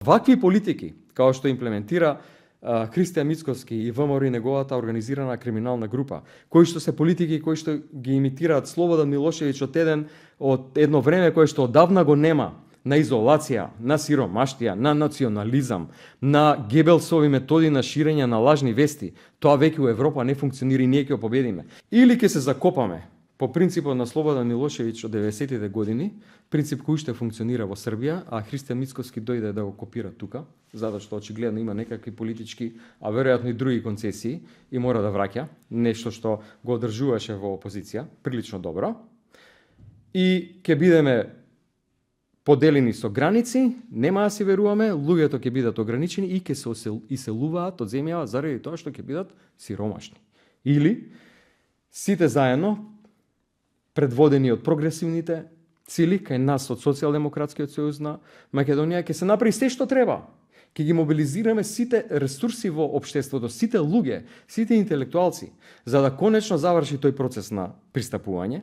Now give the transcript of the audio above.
Вакви политики, као што имплементира Христијан Мицкоски и ВМРО и неговата организирана криминална група, кои што се политики кои што ги имитираат Слободан Милошевиќ од едно време кое што одавна го нема, на изолација, на сиромаштија, на национализам, на Гебелсови методи на ширење на лажни вести. Тоа веќе у Европа не функционира и ние ќе го победиме. Или ќе се закопаме по принципот на Слободан Милошевиќ од 90-тите години, принцип кој уште функционира во Србија, а Христијан Мицкоски дојде да го копира тука, затоа што очигледно има некакви политички, а веројатно и други концесии и мора да враќа нешто што го одржуваше во опозиција, прилично добро. И ќе бидеме поделени со граници, нема да си веруваме, луѓето ќе бидат ограничени и ќе се иселуваат од земјава заради тоа што ќе бидат сиромашни. Или сите заедно предводени од прогресивните сили кај нас од Социјалдемократскиот сојуз на Македонија ќе се направи се што треба. Ќе ги мобилизираме сите ресурси во општеството, сите луѓе, сите интелектуалци, за да конечно заврши тој процес на пристапување,